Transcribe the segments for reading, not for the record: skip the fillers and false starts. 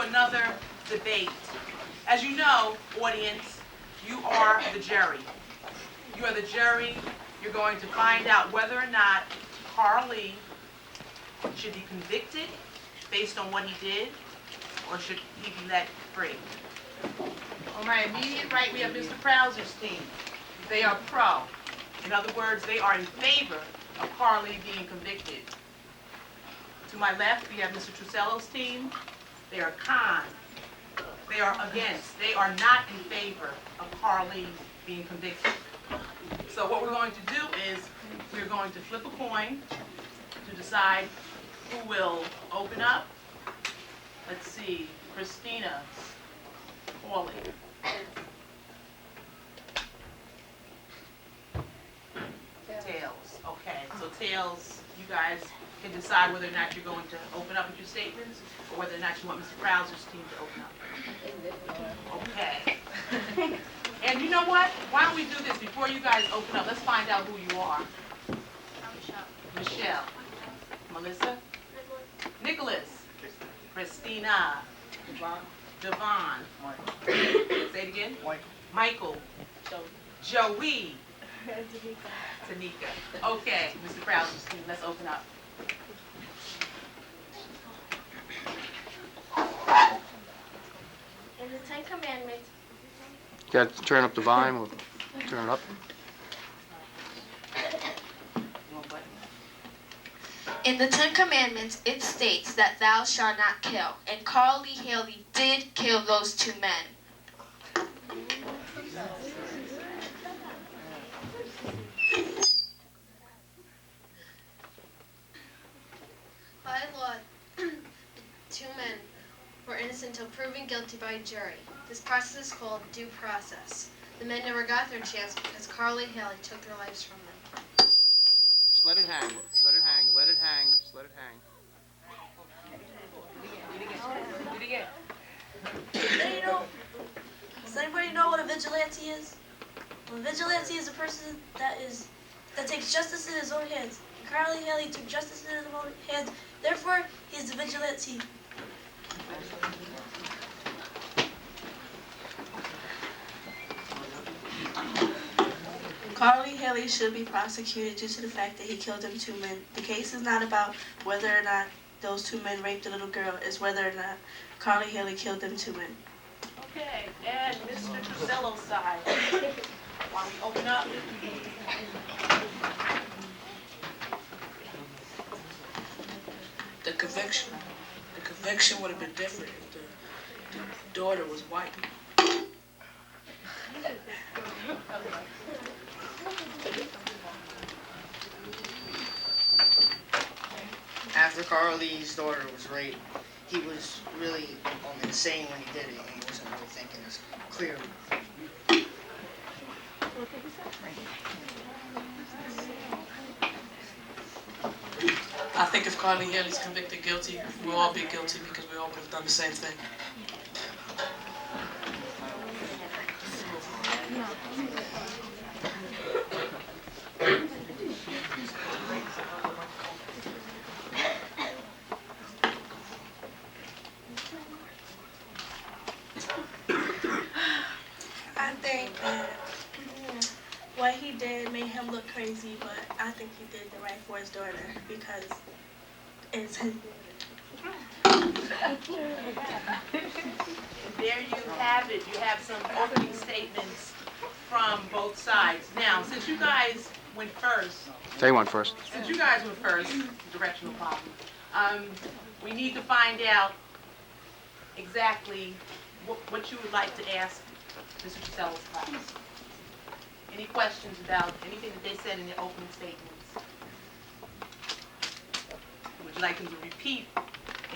another debate. As you know, audience, you are the jury. You are the jury. You're going to find out whether or not Carly should be convicted based on what he did, or should he be let free. On my immediate right, we have Mr. Krauser's team. They are pro. In other words, they are in favor of Carly being convicted. To my left, we have Mr. Trusello's team. They are con. They are against. They are not in favor of Carly being convicted. So what we're going to do is we're going to flip a coin to decide who will open up. Let's see, Christina Hawley. Tails. Okay, so Tails, you guys can decide whether or not you're going to open up with your statements or whether or not you want Mr. Krauser's team to open up. Okay. And you know what? Why don't we do this before you guys open up? Let's find out who you are. I'm Michelle. Michelle. Melissa? Nicholas. Christina. Devon. Say it again. Michael. Joey. Tanika. Okay, Mr. Krauser's team, let's open up. In the Ten Commandments, You got to turn up the volume or turn it up. in the Ten Commandments, it states that thou shalt not kill, and Carly Haley did kill those two men. By law, the two men were innocent until proven guilty by a jury. This process is called due process. The men never got their chance because Carly Haley took their lives from them. Just let it hang. Let it hang. Let it hang. Just let it hang. Do it again. Does anybody know what a vigilante is? A vigilante is a person that takes justice in his own hands. Carly Haley took justice in his own hands. Therefore, he is a vigilante. Carly Haley should be prosecuted due to the fact that he killed them two men. The case is not about whether or not those two men raped a little girl. It's whether or not Carly Haley killed them two men. Okay, and Mr. Trusello's side. Why don't we open up? The conviction would have been different if the daughter was white. After Carly's daughter was raped, he was really insane when he did it, and he wasn't really thinking as clearly. I think if Carly Haley's convicted guilty, we'll all be guilty because we all would have done the same thing. I think that what he did made him look crazy, but I think he did the right for his daughter because it's his. There you have it. You have some opening statements from both sides. Now, since you guys went first, directional problem, we need to find out exactly what you would like to ask Mr. Trusello's class. Any questions about anything that they said in their opening statements? Would you like them to repeat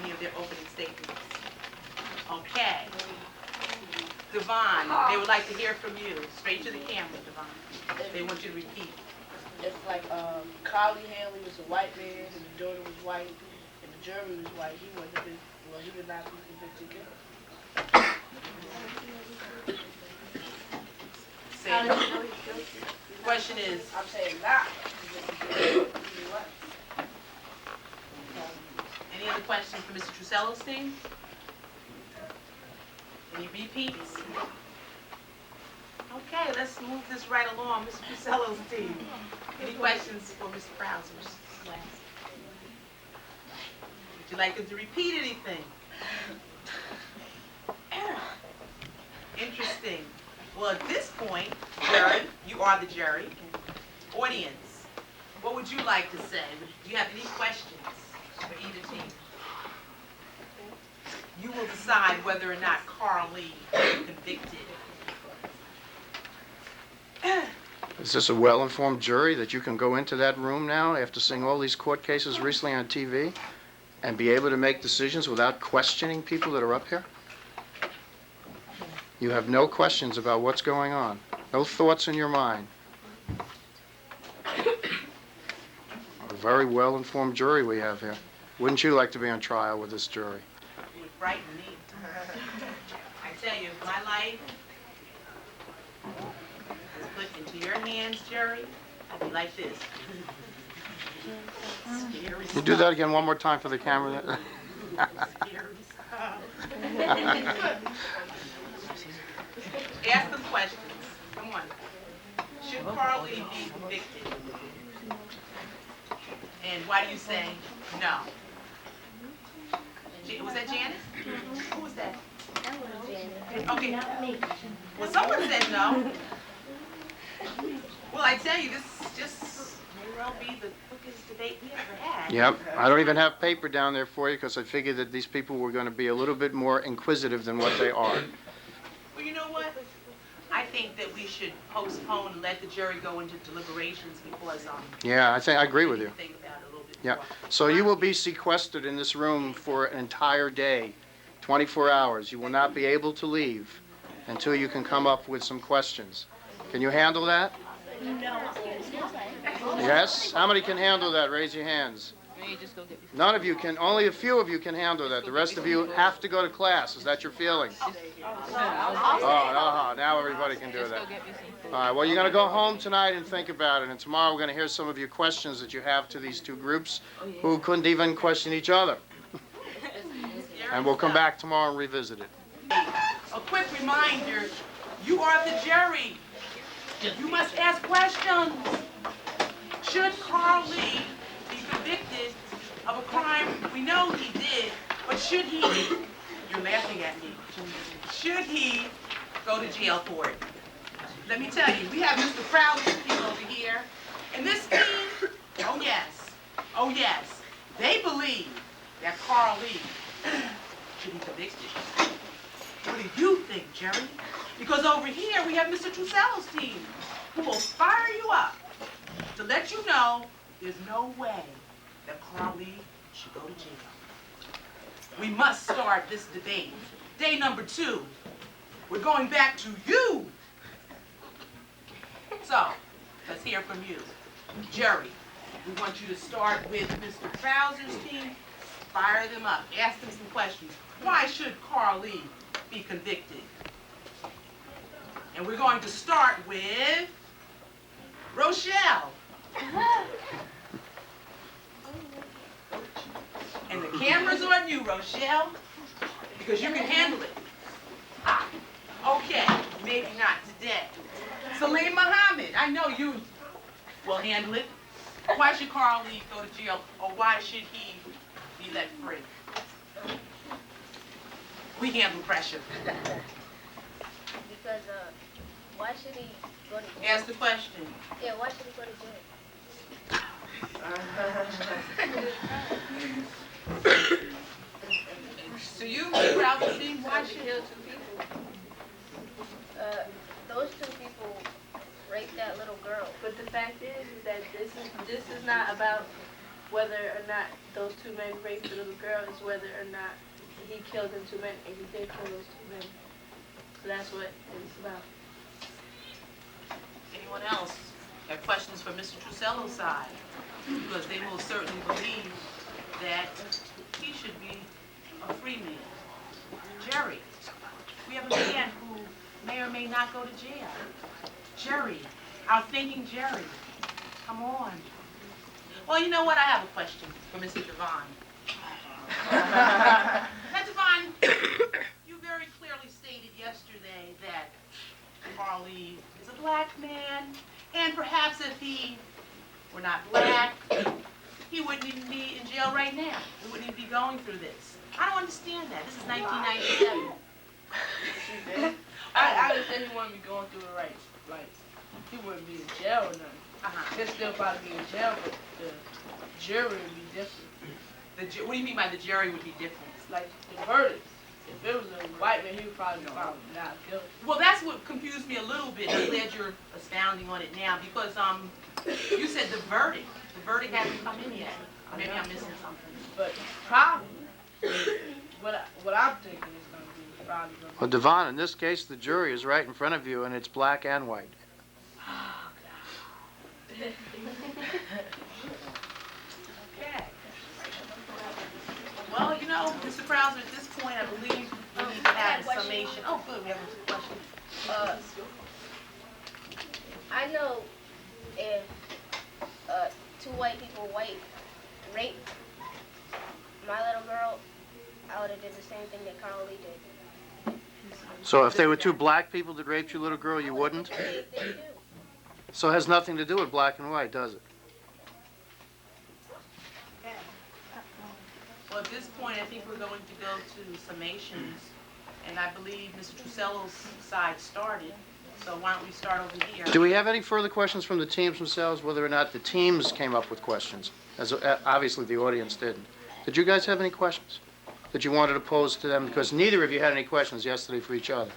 any of their opening statements? Okay. Devon, they would like to hear from you. Straight to the camera, Devon. They want you to repeat. If like Carly Haley was a white man and the daughter was white and the jury was white, he would not be convicted guilty. Say it. Question is, I'm saying not. any other questions for Mr. Trusello's team? Any repeats? Okay, let's move this right along. Mr. Pucello's team. Any questions for Mr. Browsers? Would you like him to repeat anything? Interesting. Well, at this point, jury, you are the jury. Audience, what would you like to say? Do you have any questions for either team? You will decide whether or not Carl Lee is convicted. Is this a well-informed jury that you can go into that room now after seeing all these court cases recently on TV and be able to make decisions without questioning people that are up here? You have no questions about what's going on, no thoughts in your mind. A very well-informed jury we have here. Wouldn't you like to be on trial with this jury? It would frighten me. I tell you, my life is put into your hands, Jerry. I'd be like this. Scary Can you do that again one more time for the camera? Scary stuff. Ask them questions. Come on. Should Carl Lee be convicted? And why do you say no? Was that Janice? Who was that? That was Janet. Okay. Not me. Well, someone said no. Well, I tell you, this just may well be the quickest debate we ever had. Yep. I don't even have paper down there for you because I figured that these people were going to be a little bit more inquisitive than what they are. Well, you know what? I think that we should postpone and let the jury go into deliberations because Yeah, I agree with you. think about it a little bit Yeah. more. So you will be sequestered in this room for an entire day, 24 hours. You will not be able to leave until you can come up with some questions. Can you handle that? Yes? How many can handle that? Raise your hands. None of you can. Only a few of you can handle that. The rest of you have to go to class. Is that your feeling? Oh, now everybody can do that. All right, well, you're going to go home tonight and think about it, and tomorrow we're going to hear some of your questions that you have to these two groups who couldn't even question each other. And we'll come back tomorrow and revisit it. A quick reminder, you are the jury. You must ask questions. Should Carl Lee be convicted of a crime we know he did, but should he, you're laughing at me, should he go to jail for it? Let me tell you, we have Mr. Crowley's team over here, and this team, oh yes, they believe that Carl Lee should be convicted. What do you think, Jerry? Because over here we have Mr. Trusello's team, who will fire you up to let you know there's no way that Carl Lee should go to jail. We must start this debate. Day number 2. We're going back to you. So, let's hear from you. Jerry, we want you to start with Mr. Krauser's team. Fire them up. Ask them some questions. Why should Carl Lee be convicted? And we're going to start with Rochelle. And the camera's on you, Rochelle, because you can handle it. Okay, maybe not today. Salim Muhammad, I know you will handle it. Why should Carl Lee go to jail, or why should he be let free? We handle pressure. Because, why should he go to jail? Ask the question. Yeah, why should he go to jail? So you, Mr. Krauser, team, why should Kill 2 people. Those 2 people raped that little girl. But the fact is that this is not about whether or not those 2 men raped the little girl. It's whether or not he killed them 2 men, and he did kill those 2 men. So that's what it's about. anyone else have questions for Mr. Trusello's side? Because they will certainly believe that he should be a free man. Jerry, we have a man who may or may not go to jail. Jerry, our thinking Jerry, come on. Well, you know what? I have a question for Mr. Devon. Now, Devon, you very clearly stated Carly is a black man, and perhaps if he were not black, he wouldn't even be in jail right now. He wouldn't even be going through this. I don't understand that. This is 1997. I understand he wouldn't be going through it right. Like, he wouldn't be in jail or nothing. He'd still probably be in jail, but the jury would be different. What do you mean by the jury would be different? Like, the verdict. If it was a white man, he would probably be found not guilty. Well, that's what confused me a little bit. I'm glad you're expounding on it now because you said the verdict. The verdict hasn't come in yet. Maybe I'm missing something. But probably, what I'm thinking is going to be probably going to Well, Devon, in this case, the jury is right in front of you, and it's black and white. Okay. Well, you know, Mr. Krauser, at this point, I believe we need to have a summation. Oh, good, we have a question. I know if two white people raped my little girl, I would have did the same thing that Carly did. So if they were two black people that raped your little girl, you wouldn't? They do. So it has nothing to do with black and white, does it? Well, at this point, I think we're going to go to summations, and I believe Mr. Trusello's side started, so why don't we start over here? Do we have any further questions from the teams themselves, whether or not the teams came up with questions? As obviously the audience didn't. Did you guys have any questions that you wanted to pose to them? Because neither of you had any questions yesterday for each other.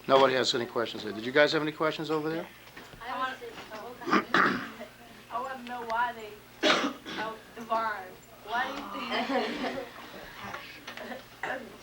Nobody has any questions there. Did you guys have any questions over there? I want to know why they Devon.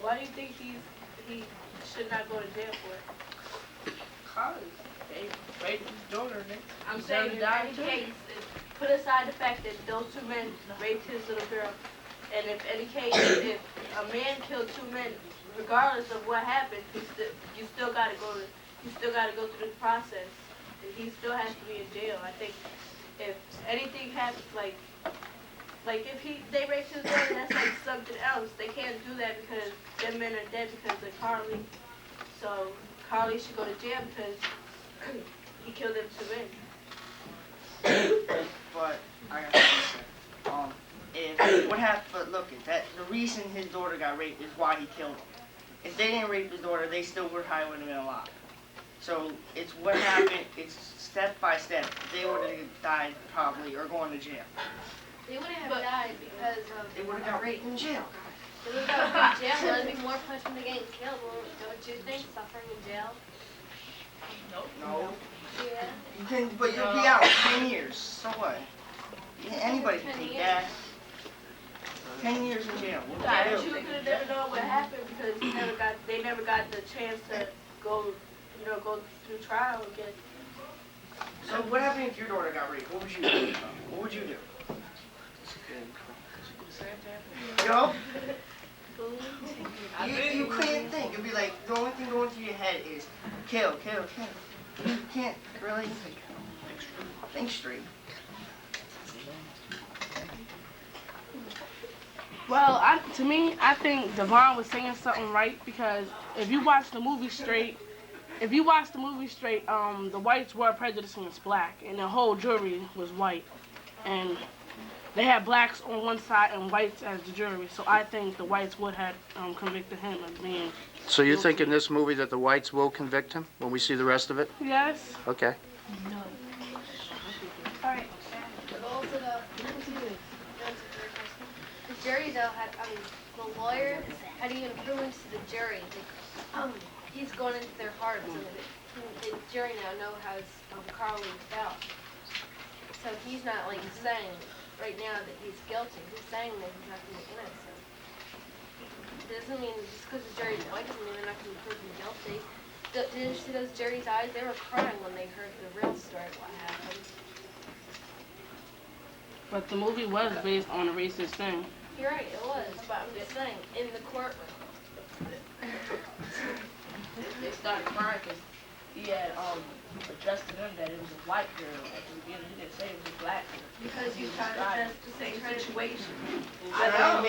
Why do you think he should not go to jail for it? College. They raped his daughter. I'm saying in any case, put aside the fact that those two men raped his little girl, and if any case, if a man killed two men, regardless of what happened, you still got to go through the process. He still has to be in jail. I think if anything happens, like if they raped his daughter, that's like something else. They can't do that because them men are dead because of Carly. So Carly should go to jail because he killed them two men. But I got to say, what happened? But look, the reason his daughter got raped is why he killed him. If they didn't rape his daughter, they still would have been alive. So it's what happened. It's step by step. They would have died probably or gone to jail. They wouldn't have died because of They would have got raped in jail. They would have got in jail. There would be more punishment than getting killed. Don't you think? Suffering in jail. No. Yeah. You can, but you'll be out 10 years. So what? Yeah, anybody can take that. 10 years in jail. What Yeah, would but you you do? could have never known what happened because they never got the chance to go through trial again. So what happened if your daughter got raped? What would you do? What would you do? Yo? You couldn't think. It'd be like, the only thing going through your head is kill, kill, kill. You can't really think straight. Well, to me, I think Devon was saying something right because if you watch the movie straight, the whites were prejudiced against black, and the whole jury was white, and they had blacks on one side and whites as the jury. So I think the whites would have convicted him of being. So you think in this movie that the whites will convict him when we see the rest of it? Yes. Okay. All right. The jury, though, the lawyer had even proven to the jury that he's gone into their hearts, and the jury now know how Carly felt. So he's not saying right now that he's guilty. He's saying that he's not going to be innocent. It doesn't mean just because the jury's white doesn't mean they're not going to be proven guilty. Didn't you see those jury's eyes? They were crying when they heard the real story of what happened. But the movie was based on a racist thing. You're right, it was, but I'm just saying, in the courtroom. They started crying because he had adjusted them that it was a white girl at the beginning. He didn't say it was a black girl. Because you tried to adjust the same situation. I know.